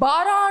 12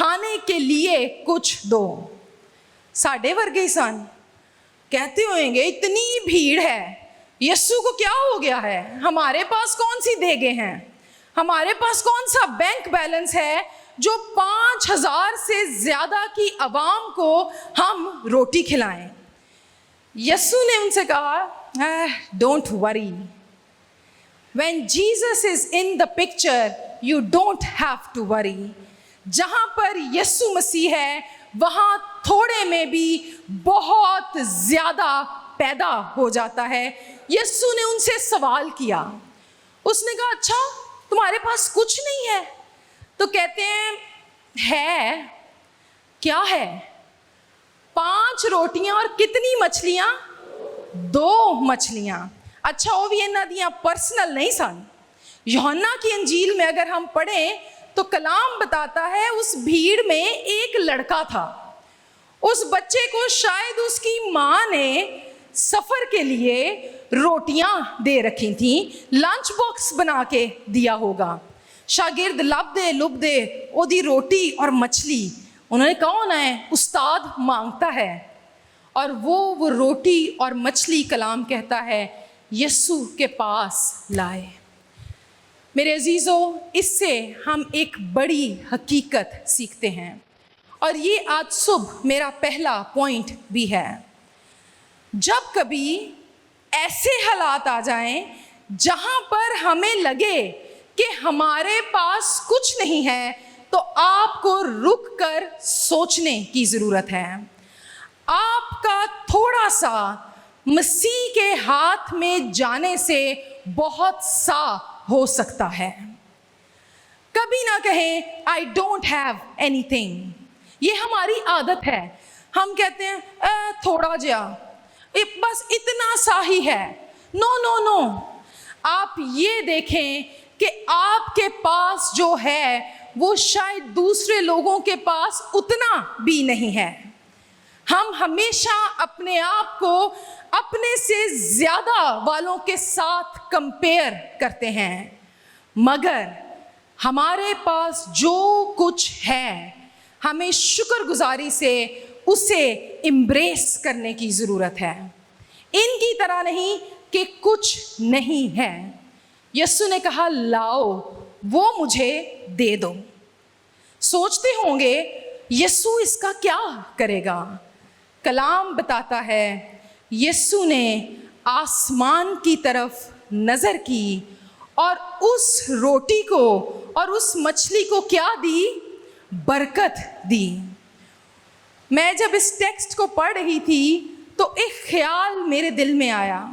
کھانے کے لیے کچھ دو۔ ساڈے ورگے سن، کہتے ہوئیں گے اتنی بھیڑ ہے، یسو کو کیا ہو گیا ہے، ہمارے پاس کون سی دیگیں ہیں، ہمارے پاس کون سا بینک بیلنس ہے جو 5,000 سے زیادہ کی عوام کو ہم روٹی کھلائیں۔ یسو نے ان سے کہا don't worry, when Jesus is in the picture you don't have to worry۔ جہاں پر یسوع مسیح ہے وہاں تھوڑے میں بھی بہت زیادہ پیدا ہو جاتا ہے۔ یسوع نے ان سے سوال کیا، اس نے کہا اچھا تمہارے پاس کچھ نہیں ہے؟ تو کہتے ہیں ہے، کیا ہے؟ 5 روٹیاں اور کتنی مچھلیاں؟ 2 مچھلیاں۔ اچھا وہ بھی انہاں دیاں پرسنل نہیں سن۔ یوحنا کی انجیل میں اگر ہم پڑھیں تو کلام بتاتا ہے اس بھیڑ میں ایک لڑکا تھا، اس بچے کو شاید اس کی ماں نے سفر کے لیے روٹیاں دے رکھی تھیں، لنچ باکس بنا کے دیا ہوگا۔ شاگرد لب دے او دی روٹی اور مچھلی، انہوں نے کہا ہونا ہے استاد مانگتا ہے، اور وہ روٹی اور مچھلی کلام کہتا ہے یسوع کے پاس لائے۔ میرے عزیزو، اس سے ہم ایک بڑی حقیقت سیکھتے ہیں، اور یہ آج صبح میرا پہلا پوائنٹ بھی ہے۔ جب کبھی ایسے حالات آ جائیں جہاں پر ہمیں لگے کہ ہمارے پاس کچھ نہیں ہے، تو آپ کو رک کر سوچنے کی ضرورت ہے۔ آپ کا تھوڑا سا مسیح کے ہاتھ میں جانے سے بہت سا ہو سکتا ہے۔ کبھی نہ کہیں I don't have anything۔ یہ ہماری عادت ہے، ہم کہتے ہیں تھوڑا جا، بس اتنا سا ہی ہے۔ نو، آپ یہ دیکھیں کہ آپ کے پاس جو ہے وہ شاید دوسرے لوگوں کے پاس اتنا بھی نہیں ہے۔ ہم ہمیشہ اپنے آپ کو اپنے سے زیادہ والوں کے ساتھ کمپیئر کرتے ہیں، مگر ہمارے پاس جو کچھ ہے ہمیں شکر گزاری سے اسے امبریس کرنے کی ضرورت ہے، ان کی طرح نہیں کہ کچھ نہیں ہے۔ یسوع نے کہا لاؤ وہ مجھے دے دو۔ سوچتے ہوں گے یسوع اس کا کیا کرے گا؟ کلام بتاتا ہے یسوع نے آسمان کی طرف نظر کی اور اس روٹی کو اور اس مچھلی کو کیا دی؟ برکت دی۔ میں جب اس ٹیکسٹ کو پڑھ رہی تھی تو ایک خیال میرے دل میں آیا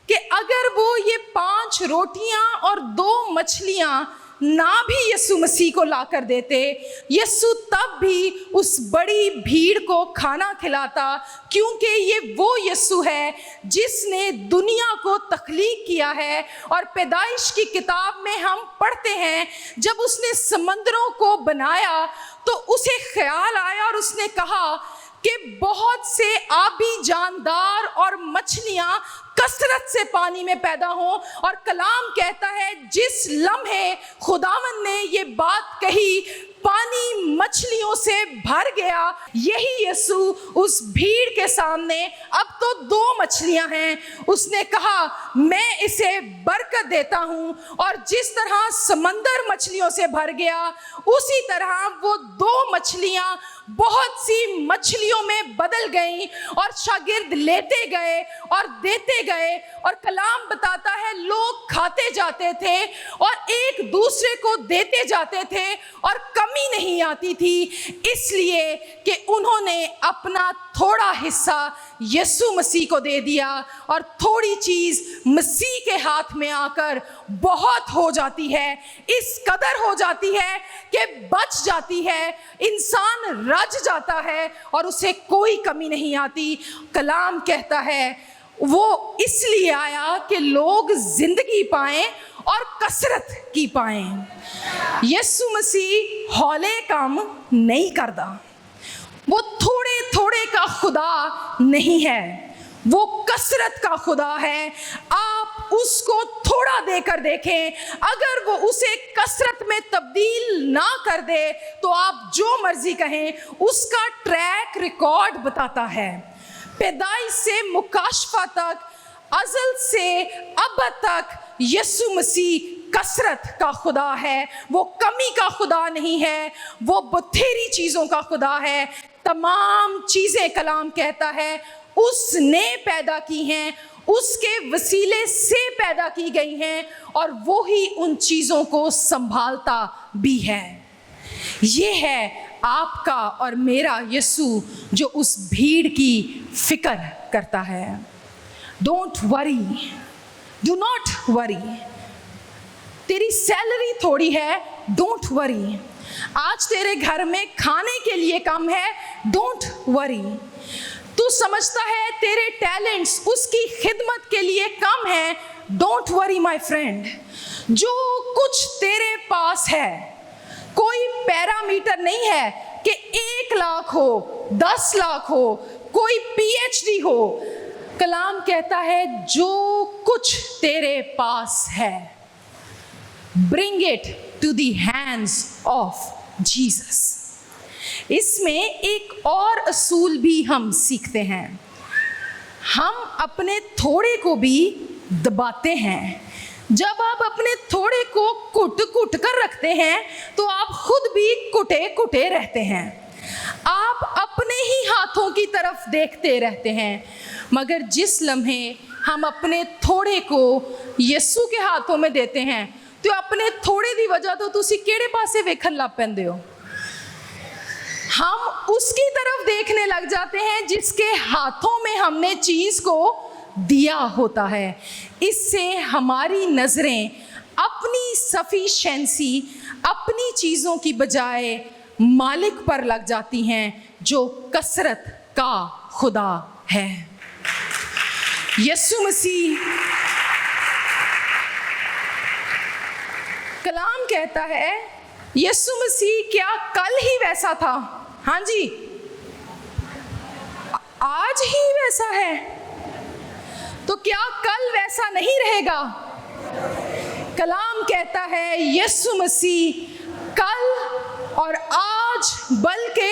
کہ اگر وہ یہ 5 روٹیاں اور 2 مچھلیاں نہ بھی یسوع مسیح کو لا کر دیتے، یسوع تب بھی اس بڑی بھیڑ کو کھانا کھلاتا، کیونکہ یہ وہ یسوع ہے جس نے دنیا کو تخلیق کیا ہے۔ اور پیدائش کی کتاب میں ہم پڑھتے ہیں جب اس نے سمندروں کو بنایا تو اسے خیال آیا اور اس نے کہا کہ بہت سے آبی جاندار اور مچھلیاں کثرت سے پانی میں پیدا ہوں، اور کلام کہتا ہے جس لمحے خداوند نے یہ بات کہی پانی مچھلیوں سے بھر گیا۔ یہی یسوع اس بھیڑ کے سامنے، اب تو 2 مچھلیاں ہیں، اس نے کہا میں اسے برکت دیتا ہوں، اور جس طرح سمندر مچھلیوں سے بھر گیا اسی طرح وہ 2 مچھلیاں بہت سی مچھلیوں میں بدل گئیں، اور شاگرد لیتے گئے اور دیتے گئے، اور کلام بتاتا ہے لوگ کھاتے جاتے تھے اور ایک دوسرے کو دیتے جاتے تھے، اور کمی نہیں آتی تھی، اس لیے کہ انہوں نے اپنا تھوڑا حصہ یسوع مسیح کو دے دیا، اور تھوڑی چیز مسیح کے ہاتھ میں آ کر بہت ہو جاتی ہے، اس قدر ہو جاتی ہے کہ بچ جاتی ہے، انسان رج جاتا ہے اور اسے کوئی کمی نہیں آتی۔ کلام کہتا ہے وہ اس لیے آیا کہ لوگ زندگی پائیں اور کثرت کی پائیں۔ یسوع مسیح ہولے کام نہیں کرتا، وہ تھوڑے تھوڑے کا خدا نہیں ہے، وہ کثرت کا خدا ہے۔ آپ اس کو تھوڑا دے کر دیکھیں، اگر وہ اسے کثرت میں تبدیل نہ کر دے تو آپ جو مرضی کہیں، اس کا ٹریک ریکارڈ بتاتا ہے۔ پیدائش سے مکاشفہ تک، ازل سے ابد تک یسوع مسیح کثرت کا خدا ہے، وہ کمی کا خدا نہیں ہے، وہ بتھیری چیزوں کا خدا ہے۔ تمام چیزیں کلام کہتا ہے اس نے پیدا کی ہیں، اس کے وسیلے سے پیدا کی گئی ہیں، اور وہی ان چیزوں کو سنبھالتا بھی ہے۔ یہ ہے آپ کا اور میرا یسوع جو اس بھیڑ کی فکر کرتا ہے۔ Don't worry, do not worry. تیری سیلری تھوڑی ہے، ڈونٹ وری۔ آج تیرے گھر میں کھانے کے لیے کم ہے، ڈونٹ وری۔ تو سمجھتا ہے تیرے ٹیلنٹس اس کی خدمت کے لیے کم ہیں، ڈونٹ وری مائی فرینڈ۔ جو کچھ تیرے پاس ہے کوئی پیرامیٹر نہیں ہے کہ 1 لاکھ ہو، 10 لاکھ ہو، کوئی PhD ہو۔ کلام کہتا ہے جو کچھ تیرے پاس ہے، bring it to the hands of Jesus۔ اس میں ایک اور اصول بھی ہم سیکھتے ہیں، ہم اپنے تھوڑے کو بھی دباتے ہیں۔ جب آپ اپنے تھوڑے کو کٹ کر رکھتے ہیں تو آپ خود بھی کٹے رہتے ہیں، آپ اپنے ہی ہاتھوں کی طرف دیکھتے رہتے ہیں۔ مگر جس لمحے ہم اپنے تھوڑے کو یسوع کے ہاتھوں میں دیتے ہیں تو اپنے تھوڑے دی وجہ تو تسی کیڑے پاسے ویکھن لگ پیندے ہو، ہم اس کی طرف دیکھنے لگ جاتے ہیں جس کے ہاتھوں میں ہم نے چیز کو دیا ہوتا ہے۔ اس سے ہماری نظریں اپنی سفیشینسی، اپنی چیزوں کی بجائے مالک پر لگ جاتی ہیں جو کثرت کا خدا ہے۔ یسوع مسیح، کلام کہتا ہے یسوع مسیح کیا کل ہی ویسا تھا؟ ہاں جی، آج ہی ویسا ہے، تو کیا کل ویسا نہیں رہے گا؟ کلام کہتا ہے یسوع مسیح کل اور آج بلکہ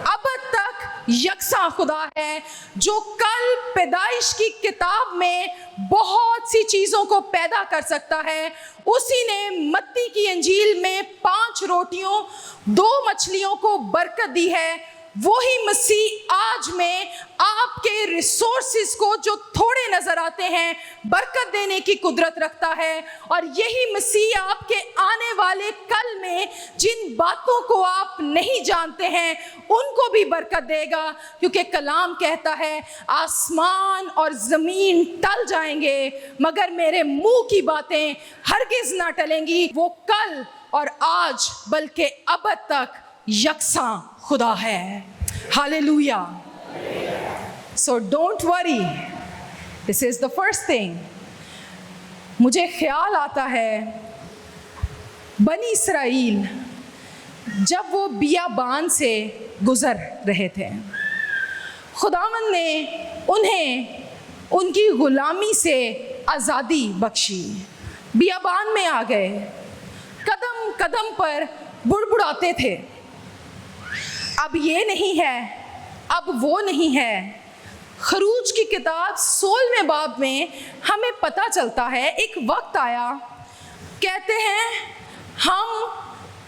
ابد تک یکساں خدا ہے، جو کل پیدائش کی کتاب میں بہت سی چیزوں کو پیدا کر سکتا ہے، اسی نے متی کی انجیل میں 5 روٹیوں 2 مچھلیوں کو برکت دی ہے۔ وہی مسیح آج میں آپ کے ریسورسز کو جو تھوڑے نظر آتے ہیں برکت دینے کی قدرت رکھتا ہے، اور یہی مسیح آپ کے آنے والے کل میں جن باتوں کو آپ نہیں جانتے ہیں ان کو بھی برکت دے گا، کیونکہ کلام کہتا ہے آسمان اور زمین ٹل جائیں گے مگر میرے منہ کی باتیں ہرگز نہ ٹلیں گی۔ وہ کل اور آج بلکہ ابد تک یکساں خدا ہے۔ Hallelujah. So don't worry. This is the first thing. مجھے خیال آتا ہے بنی اسرائیل جب وہ بیابان سے گزر رہے تھے، خداوند نے انہیں ان کی غلامی سے آزادی بخشی، بیابان میں آ گئے، قدم قدم پر بڑبڑاتے تھے، اب یہ نہیں ہے، اب وہ نہیں ہے۔ خروج کی کتاب 16ویں باب میں ہمیں پتہ چلتا ہے ایک وقت آیا، کہتے ہیں ہم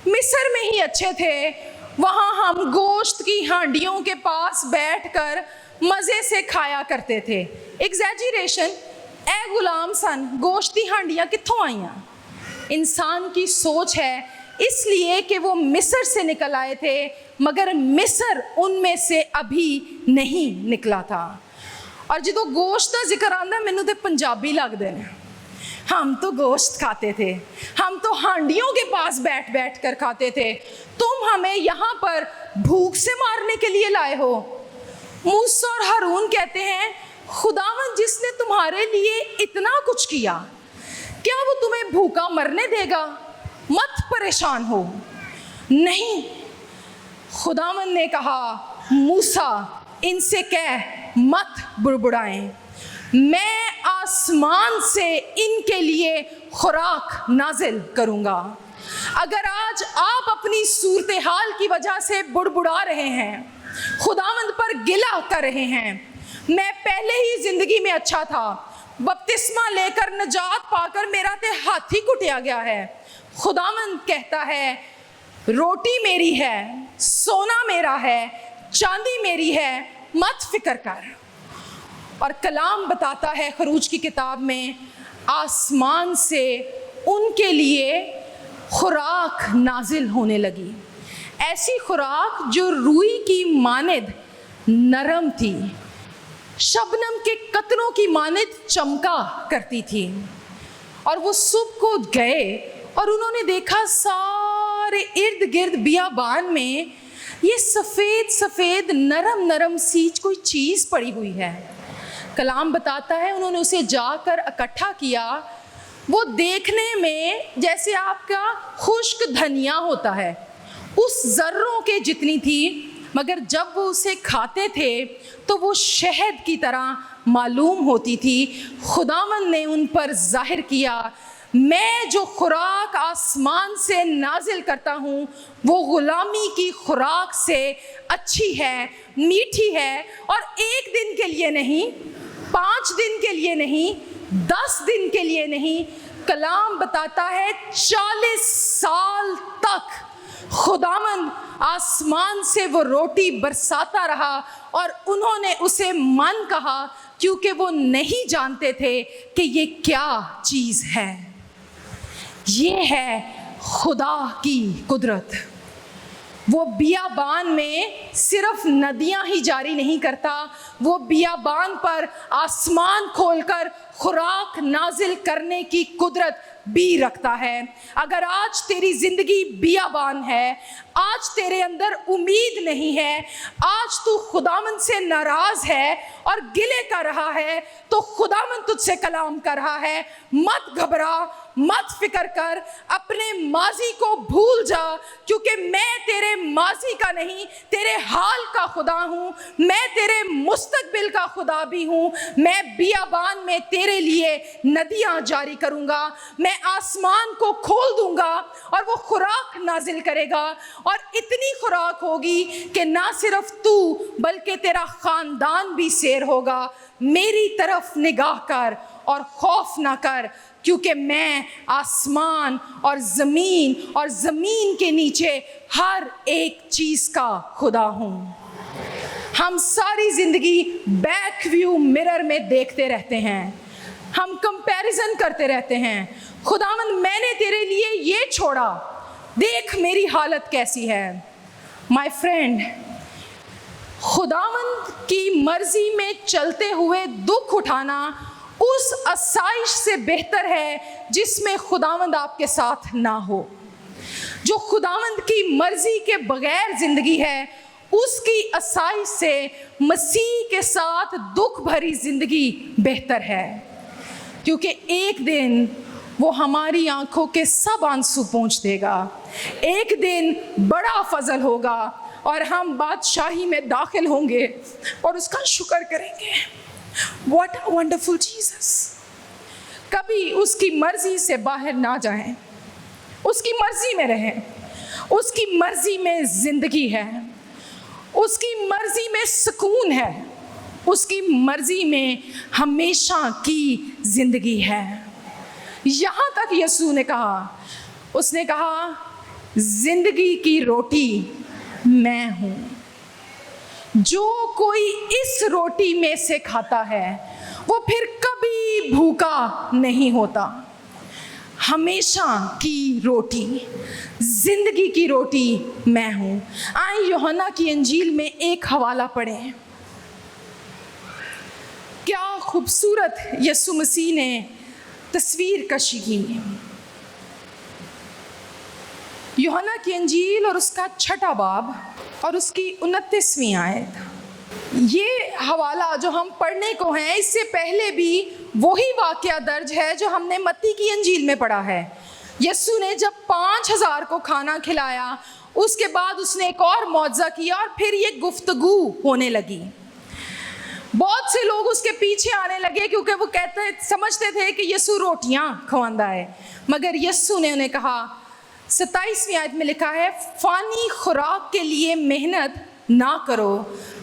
مصر میں ہی اچھے تھے، وہاں ہم گوشت کی ہانڈیوں کے پاس بیٹھ کر مزے سے کھایا کرتے تھے۔ ایگزیجریشن، اے غلام سن، گوشت کی ہانڈیاں کتھوں آئیاں؟ انسان کی سوچ ہے، اس لیے کہ وہ مصر سے نکل آئے تھے مگر مصر ان میں سے ابھی نہیں نکلا تھا۔ اور جدو گوشت کا ذکر آندا مینوں تے پنجابی لگدے نے، ہم تو گوشت کھاتے تھے، ہم تو ہانڈیوں کے پاس بیٹھ بیٹھ کر کھاتے تھے، تم ہمیں یہاں پر بھوک سے مارنے کے لیے لائے ہو۔ موسیٰ اور ہارون کہتے ہیں خداوند جس نے تمہارے لیے اتنا کچھ کیا، کیا وہ تمہیں بھوکا مرنے دے گا؟ مت پریشان ہو۔ نہیں، خداوند نے کہا موسیٰ ان سے کہہ مت بڑبڑائیں، میں آسمان سے ان کے لیے خوراک نازل کروں گا۔ اگر آج آپ اپنی صورتحال کی وجہ سے بڑبڑا رہے ہیں، خداوند پر گلہ کر رہے ہیں، میں پہلے ہی زندگی میں اچھا تھا، بپتسمہ لے کر نجات پا کر میرا تے ہاتھ ہی کٹیا گیا ہے، خداوند کہتا ہے روٹی میری ہے، سونا میرا ہے، چاندی میری ہے، مت فکر کر۔ اور کلام بتاتا ہے خروج کی کتاب میں آسمان سے ان کے لیے خوراک نازل ہونے لگی، ایسی خوراک جو روئی کی مانند نرم تھی، شبنم کے قطروں کی مانند چمکا کرتی تھی۔ اور وہ صبح کو گئے اور انہوں نے دیکھا سارے ارد گرد بیابان میں یہ سفید سفید نرم نرم سی کوئی چیز پڑی ہوئی ہے۔ کلام بتاتا ہے انہوں نے اسے جا کر اکٹھا کیا، وہ دیکھنے میں جیسے آپ کا خشک دھنیا ہوتا ہے، اس ذروں کے جتنی تھی، مگر جب وہ اسے کھاتے تھے تو وہ شہد کی طرح معلوم ہوتی تھی۔ خداوند نے ان پر ظاہر کیا، میں جو خوراک آسمان سے نازل کرتا ہوں وہ غلامی کی خوراک سے اچھی ہے، میٹھی ہے، اور 1 دن کے لیے نہیں، 5 دن کے لیے نہیں، 10 دن کے لیے نہیں، کلام بتاتا ہے 40 سال تک خداوند آسمان سے وہ روٹی برساتا رہا، اور انہوں نے اسے من کہا کیونکہ وہ نہیں جانتے تھے کہ یہ کیا چیز ہے۔ یہ ہے خدا کی قدرت۔ وہ بیابان میں صرف ندیاں ہی جاری نہیں کرتا، وہ بیابان پر آسمان کھول کر خوراک نازل کرنے کی قدرت بھی رکھتا ہے۔ اگر آج تیری زندگی بیابان ہے، آج تیرے اندر امید نہیں ہے، آج تو خداوند سے ناراض ہے اور گلے کر رہا ہے، تو خداوند تجھ سے کلام کر رہا ہے، مت گھبرا، مت فکر کر، اپنے ماضی کو بھول جا، کیونکہ میں تیرے ماضی کا نہیں، تیرے حال کا خدا ہوں، میں تیرے مستقبل کا خدا بھی ہوں۔ میں بیابان میں تیرے لیے ندیاں جاری کروں گا، میں آسمان کو کھول دوں گا اور وہ خوراک نازل کرے گا، اور اتنی خوراک ہوگی کہ نہ صرف تو بلکہ تیرا خاندان بھی سیر ہوگا۔ میری طرف نگاہ کر اور خوف نہ کر، کیونکہ میں آسمان اور زمین کے نیچے ہر ایک چیز کا خدا ہوں۔ ہم ساری زندگی بیک ویو مرر میں دیکھتے رہتے ہیں، ہم کمپیریزن کرتے رہتے ہیں، خداوند میں نے تیرے لیے یہ چھوڑا، دیکھ میری حالت کیسی ہے۔ مائی فرینڈ، خداوند کی مرضی میں چلتے ہوئے دکھ اٹھانا اس آسائش سے بہتر ہے جس میں خداوند آپ کے ساتھ نہ ہو۔ جو خداوند کی مرضی کے بغیر زندگی ہے، اس کی آسائش سے مسیح کے ساتھ دکھ بھری زندگی بہتر ہے، کیونکہ ایک دن وہ ہماری آنکھوں کے سب آنسو پونچھ دے گا، ایک دن بڑا فضل ہوگا اور ہم بادشاہی میں داخل ہوں گے اور اس کا شکر کریں گے۔ What a wonderful Jesus! کبھی اس کی مرضی سے باہر نہ جائیں، اس کی مرضی میں رہیں، اس کی مرضی میں زندگی ہے، اس کی مرضی میں سکون ہے، اس کی مرضی میں ہمیشہ کی زندگی ہے۔ یہاں تک یسوع نے کہا، اس نے کہا زندگی کی روٹی میں ہوں، جو کوئی اس روٹی میں سے کھاتا ہے وہ پھر کبھی بھوکا نہیں ہوتا۔ ہمیشہ کی روٹی، زندگی کی روٹی میں ہوں۔ آئیں یوحنا کی انجیل میں ایک حوالہ پڑھیں۔ کیا خوبصورت یسوع مسیح نے تصویر کشی کی۔ یوحنا کی انجیل اور اس کا 6واں باب اور اس کی 29ویں آیت، یہ حوالہ جو ہم پڑھنے کو ہیں، اس سے پہلے بھی وہی واقعہ درج ہے جو ہم نے متی کی انجیل میں پڑھا ہے۔ یسوع نے جب 5000 کو کھانا کھلایا، اس کے بعد اس نے ایک اور معجزہ کیا اور پھر یہ گفتگو ہونے لگی۔ بہت سے لوگ اس کے پیچھے آنے لگے کیونکہ وہ سمجھتے تھے کہ یسوع روٹیاں کھواندا ہے، مگر یسوع نے انہیں کہا، 27ویں آیت میں لکھا ہے، فانی خوراک کے لیے محنت نہ کرو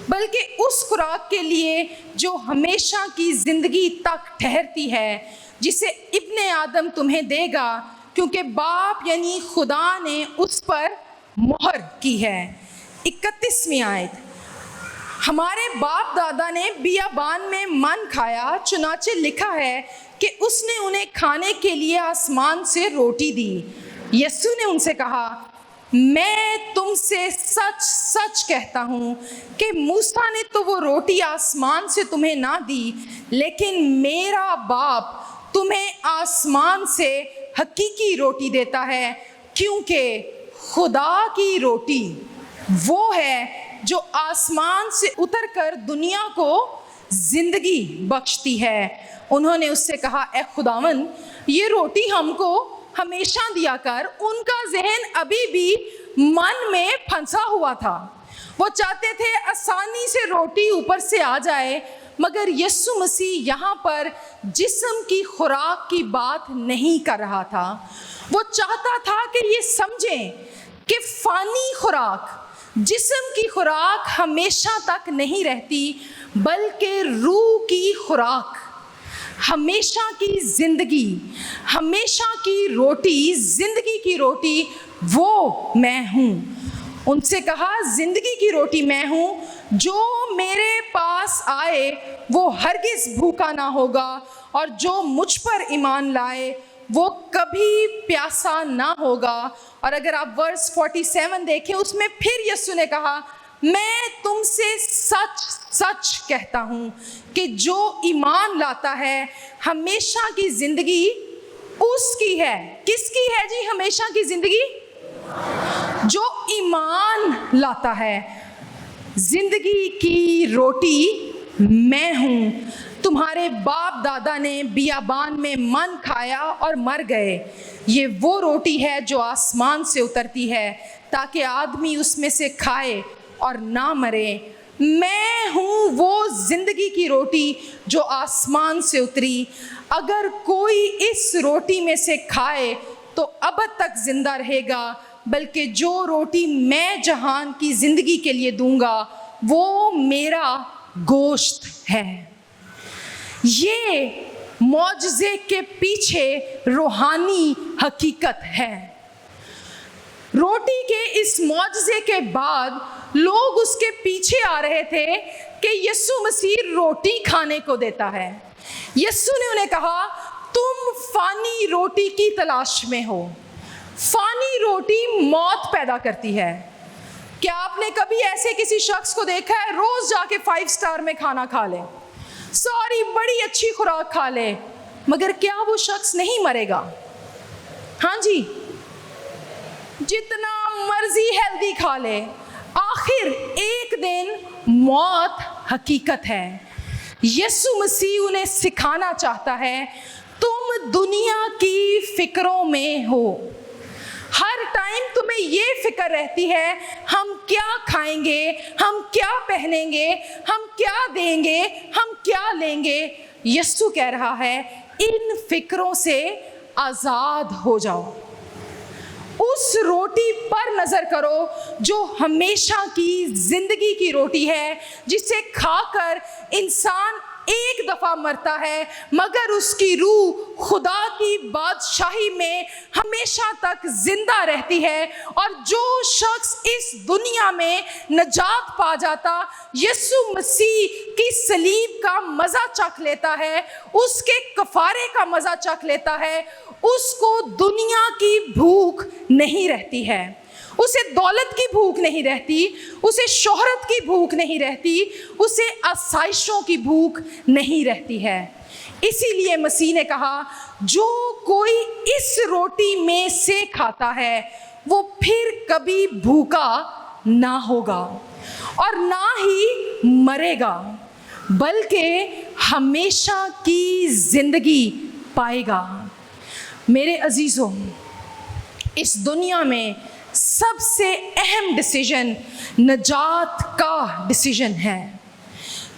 بلکہ اس خوراک کے لیے جو ہمیشہ کی زندگی تک ٹھہرتی ہے، جسے ابن آدم تمہیں دے گا، کیونکہ باپ یعنی خدا نے اس پر مہر کی ہے۔ 31ویں آیت، ہمارے باپ دادا نے بیابان میں من کھایا، چنانچہ لکھا ہے کہ اس نے انہیں کھانے کے لیے آسمان سے روٹی دی۔ یسوع نے ان سے کہا، میں تم سے سچ سچ کہتا ہوں کہ موسیٰ نے تو وہ روٹی آسمان سے تمہیں نہ دی، لیکن میرا باپ تمہیں آسمان سے حقیقی روٹی دیتا ہے، کیونکہ خدا کی روٹی وہ ہے جو آسمان سے اتر کر دنیا کو زندگی بخشتی ہے۔ انہوں نے اس سے کہا، اے خداوند، یہ روٹی ہم کو ہمیشہ دیا کر۔ ان کا ذہن ابھی بھی من میں پھنسا ہوا تھا، وہ چاہتے تھے آسانی سے روٹی اوپر سے آ جائے، مگر یسوع مسیح یہاں پر جسم کی خوراک کی بات نہیں کر رہا تھا۔ وہ چاہتا تھا کہ یہ سمجھیں کہ فانی خوراک، جسم کی خوراک ہمیشہ تک نہیں رہتی، بلکہ روح کی خوراک، ہمیشہ کی زندگی، ہمیشہ کی روٹی، زندگی کی روٹی وہ میں ہوں۔ ان سے کہا، زندگی کی روٹی میں ہوں، جو میرے پاس آئے وہ ہرگز بھوکا نہ ہوگا، اور جو مجھ پر ایمان لائے وہ کبھی پیاسا نہ ہوگا۔ اور اگر آپ ورس 47 دیکھیں، اس میں پھر یسوع نے کہا، میں تم سے سچ سچ کہتا ہوں کہ جو ایمان لاتا ہے ہمیشہ کی زندگی اس کی ہے۔ کس کی ہے جی ہمیشہ کی زندگی؟ جو ایمان لاتا ہے۔ زندگی کی روٹی میں ہوں۔ تمہارے باپ دادا نے بیابان میں من کھایا اور مر گئے۔ یہ وہ روٹی ہے جو آسمان سے اترتی ہے، تاکہ آدمی اس میں سے کھائے اور نہ مرے۔ میں ہوں وہ زندگی کی روٹی جو آسمان سے اتری۔ اگر کوئی اس روٹی میں سے کھائے تو ابد تک زندہ رہے گا، بلکہ جو روٹی میں جہان کی زندگی کے لیے دوں گا وہ میرا گوشت ہے۔ یہ معجزے کے پیچھے روحانی حقیقت ہے۔ روٹی کے اس معجزے کے بعد لوگ اس کے پیچھے آ رہے تھے کہ یسوع مسیح روٹی کھانے کو دیتا ہے۔ یسوع نے انہیں کہا، تم فانی روٹی کی تلاش میں ہو۔ فانی روٹی موت پیدا کرتی ہے۔ کیا آپ نے کبھی ایسے کسی شخص کو دیکھا ہے روز جا کے 5 اسٹار میں کھانا کھا لے، ساری بڑی اچھی خوراک کھا لے، مگر کیا وہ شخص نہیں مرے گا؟ ہاں جی، جتنا مرضی ہیلدی کھا لے، آخر ایک دن موت حقیقت ہے۔ یسوع مسیح انہیں سکھانا چاہتا ہے، تم دنیا کی فکروں میں ہو۔ ہر ٹائم تمہیں یہ فکر رہتی ہے، ہم کیا کھائیں گے، ہم کیا پہنیں گے، ہم کیا دیں گے، ہم کیا لیں گے۔ یسوع کہہ رہا ہے، ان فکروں سے آزاد ہو جاؤ۔ اس روٹی پر نظر کرو جو ہمیشہ کی زندگی کی روٹی ہے، جسے کھا کر انسان ایک دفعہ مرتا ہے، مگر اس کی روح خدا کی بادشاہی میں ہمیشہ تک زندہ رہتی ہے۔ اور جو شخص اس دنیا میں نجات پا جاتا، یسوع مسیح کی صلیب کا مزہ چکھ لیتا ہے، اس کے کفارے کا مزہ چکھ لیتا ہے، اس کو دنیا کی بھوک نہیں رہتی ہے، اسے دولت کی بھوک نہیں رہتی، اسے شہرت کی بھوک نہیں رہتی، اسے آسائشوں کی بھوک نہیں رہتی ہے۔ اسی لیے مسیح نے کہا، جو کوئی اس روٹی میں سے کھاتا ہے وہ پھر کبھی بھوکا نہ ہوگا اور نہ ہی مرے گا، بلکہ ہمیشہ کی زندگی پائے گا۔ میرے عزیزوں، اس دنیا میں سب سے اہم ڈیسیژن نجات کا ڈیسیژن ہے۔